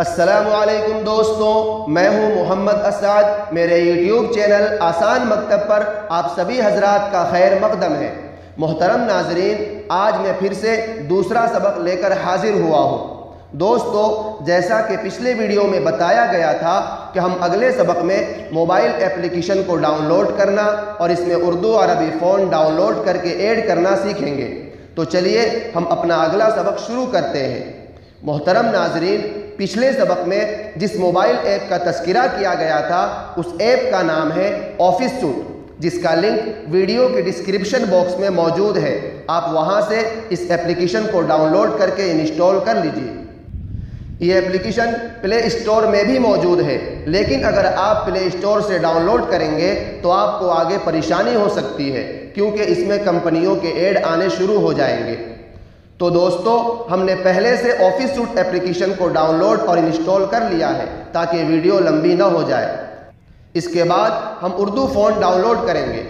अस्सलामुअलैकुम दोस्तों, मैं हूं मोहम्मद असद। मेरे यूट्यूब चैनल आसान मकतब पर आप सभी हजरात का खैर मकदम है। मोहतरम नाजरीन, आज मैं फिर से दूसरा सबक लेकर हाजिर हुआ हूं। दोस्तों, जैसा कि पिछले वीडियो में बताया गया था कि हम अगले सबक में मोबाइल एप्लीकेशन को डाउनलोड करना और इसमें उर्दू अरबी फ़ॉन्ट डाउनलोड करके ऐड करना सीखेंगे। तो चलिए हम अपना अगला सबक शुरू करते हैं। मोहतरम नाजरीन, पिछले सबक में जिस मोबाइल ऐप का तस्करा किया गया था उस ऐप का नाम है ऑफिस सूट, जिसका लिंक वीडियो के डिस्क्रिप्शन बॉक्स में मौजूद है। आप वहां से इस एप्लीकेशन को डाउनलोड करके इंस्टॉल कर लीजिए। ये एप्लीकेशन प्ले स्टोर में भी मौजूद है, लेकिन अगर आप प्ले स्टोर से डाउनलोड करेंगे तो आपको आगे परेशानी हो सकती है, क्योंकि इसमें कंपनियों के ऐड आने शुरू हो जाएंगे। तो दोस्तों, हमने पहले से ऑफिस सूट एप्लीकेशन को डाउनलोड और इंस्टॉल कर लिया है ताकि वीडियो लंबी ना हो जाए। इसके बाद हम उर्दू फ़ॉन्ट डाउनलोड करेंगे।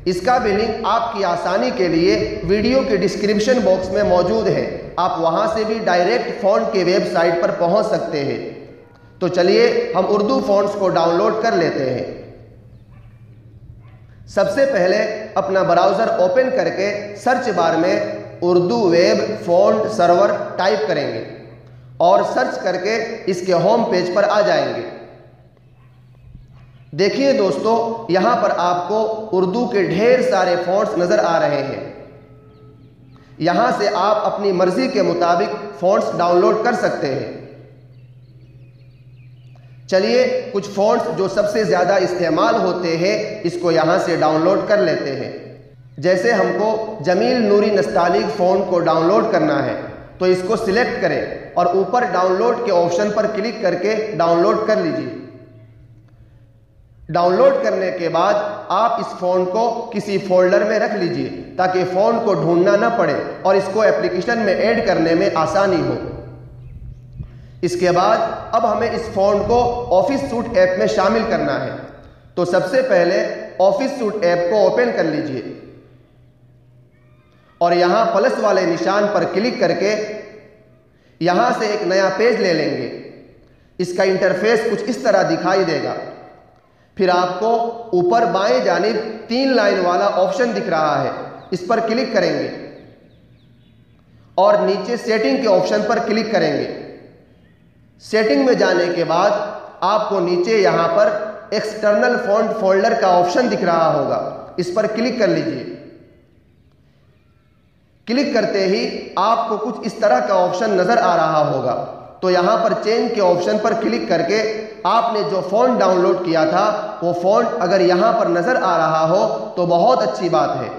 इसका भी लिंक आपकी आसानी के लिए वीडियो के डिस्क्रिप्शन बॉक्स में मौजूद है। आप वहां से भी डायरेक्ट फ़ॉन्ट के वेबसाइट पर पहुंच सकते हैं। तो चलिए हम उर्दू फ़ॉन्ट्स को डाउनलोड कर लेते हैं। सबसे पहले अपना ब्राउज़र ओपन करके सर्च बार में Urdu web font server type करेंगे और सर्च करके इसके होम पेज पर आ जाएंगे। देखिए दोस्तों, यहां पर आपको उर्दू के ढेर सारे फ़ॉन्ट्स नज़र आ रहे हैं। यहां से आप अपनी मर्जी के मुताबिक फ़ॉन्ट्स डाउनलोड कर सकते हैं। चलिए कुछ फ़ॉन्ट्स जो सबसे ज़्यादा इस्तेमाल होते हैं इसको यहां से डाउनलोड कर लेते हैं। जैसे हमको जमील नूरी नस्तालिक फ़ॉन्ट को डाउनलोड करना है तो इसको सिलेक्ट करें और ऊपर डाउनलोड के ऑप्शन पर क्लिक करके डाउनलोड कर लीजिए। डाउनलोड करने के बाद आप इस फ़ॉन्ट को किसी फोल्डर में रख लीजिए ताकि फ़ॉन्ट को ढूंढना न पड़े और इसको एप्लीकेशन में ऐड करने में आसानी हो। इसके बाद अब हमें इस फ़ॉन्ट को ऑफिस सूट ऐप में शामिल करना है। तो सबसे पहले ऑफिस सूट ऐप को ओपन कर लीजिए और यहां प्लस वाले निशान पर क्लिक करके यहां से एक नया पेज ले लेंगे। इसका इंटरफेस कुछ इस तरह दिखाई देगा। फिर आपको ऊपर बाएं जानिब 3 लाइन वाला ऑप्शन दिख रहा है, इस पर क्लिक करेंगे और नीचे सेटिंग के ऑप्शन पर क्लिक करेंगे। सेटिंग में जाने के बाद आपको नीचे यहां पर एक्सटर्नल फ़ॉन्ट फोल्डर का ऑप्शन दिख रहा होगा, इस पर क्लिक कर लीजिए। क्लिक करते ही आपको कुछ इस तरह का ऑप्शन नजर आ रहा होगा। तो यहां पर चेंज के ऑप्शन पर क्लिक करके आपने जो फ़ॉन्ट डाउनलोड किया था वो फ़ॉन्ट अगर यहां पर नजर आ रहा हो तो बहुत अच्छी बात है।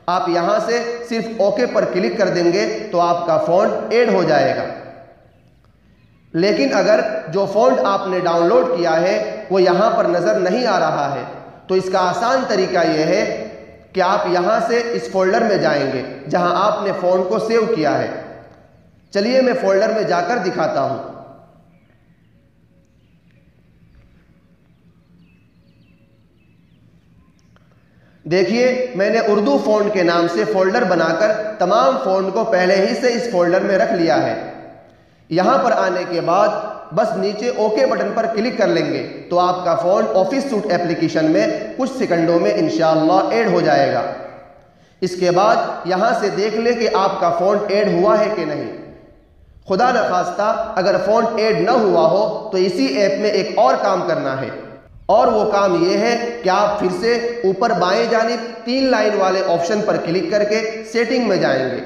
आप यहां से सिर्फ ओके पर क्लिक कर देंगे तो आपका फ़ॉन्ट ऐड हो जाएगा। लेकिन अगर जो फ़ॉन्ट आपने डाउनलोड किया है वो यहां पर नजर नहीं आ रहा है तो इसका आसान तरीका यह है कि आप यहां से इस फोल्डर में जाएंगे जहां आपने फ़ॉन्ट को सेव किया है। चलिए मैं फोल्डर में जाकर दिखाता हूं। देखिए, मैंने उर्दू फ़ॉन्ट के नाम से फोल्डर बनाकर तमाम फ़ॉन्ट को पहले ही से इस फोल्डर में रख लिया है। यहां पर आने के बाद बस नीचे ओके बटन पर क्लिक कर लेंगे तो आपका फ़ॉन्ट ऑफिस सूट एप्लीकेशन में कुछ सेकंडों में इंशाअल्लाह ऐड हो जाएगा। इसके बाद यहां से देख ले कि आपका फ़ॉन्ट ऐड हुआ है कि नहीं। खुदा न खास्ता अगर फ़ॉन्ट ऐड न हुआ हो तो इसी ऐप में एक और काम करना है, और वो काम ये है कि आप फिर से ऊपर बाएं जानिब 3 लाइन वाले ऑप्शन पर क्लिक करके सेटिंग में जाएंगे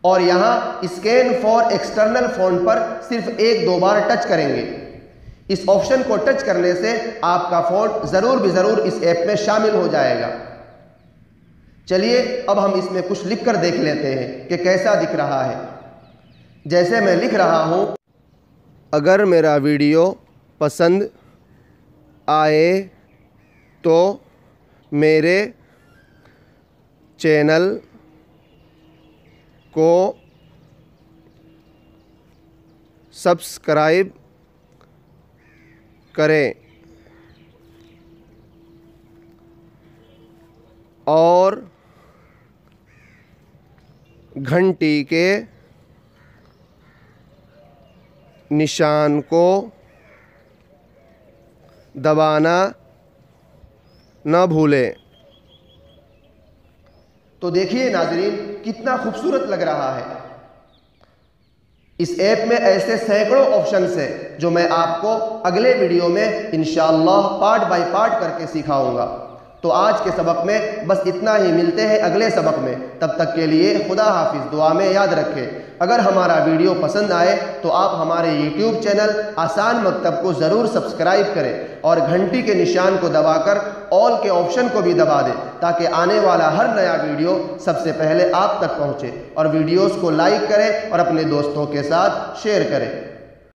और यहां स्कैन फॉर एक्सटर्नल फ़ॉन्ट पर सिर्फ 1-2 बार टच करेंगे। इस ऑप्शन को टच करने से आपका फ़ॉन्ट ज़रूर भी ज़रूर इस ऐप में शामिल हो जाएगा। चलिए अब हम इसमें कुछ लिख कर देख लेते हैं कि कैसा दिख रहा है। जैसे मैं लिख रहा हूं, अगर मेरा वीडियो पसंद आए तो मेरे चैनल को सब्सक्राइब करें और घंटी के निशान को दबाना न भूलें। तो देखिए नाज़रीन, कितना खूबसूरत लग रहा है। इस ऐप में ऐसे सैकड़ों ऑप्शंस हैं जो मैं आपको अगले वीडियो में इंशाअल्लाह पार्ट बाय पार्ट करके सिखाऊंगा। तो आज के सबक में बस इतना ही, मिलते हैं अगले सबक में। तब तक के लिए खुदा हाफिज़। दुआ में याद रखें, अगर हमारा वीडियो पसंद आए तो आप हमारे यूट्यूब चैनल आसान मकतब को ज़रूर सब्सक्राइब करें और घंटी के निशान को दबाकर ऑल के ऑप्शन को भी दबा दें, ताकि आने वाला हर नया वीडियो सबसे पहले आप तक पहुँचे। और वीडियोज़ को लाइक करें और अपने दोस्तों के साथ शेयर करें।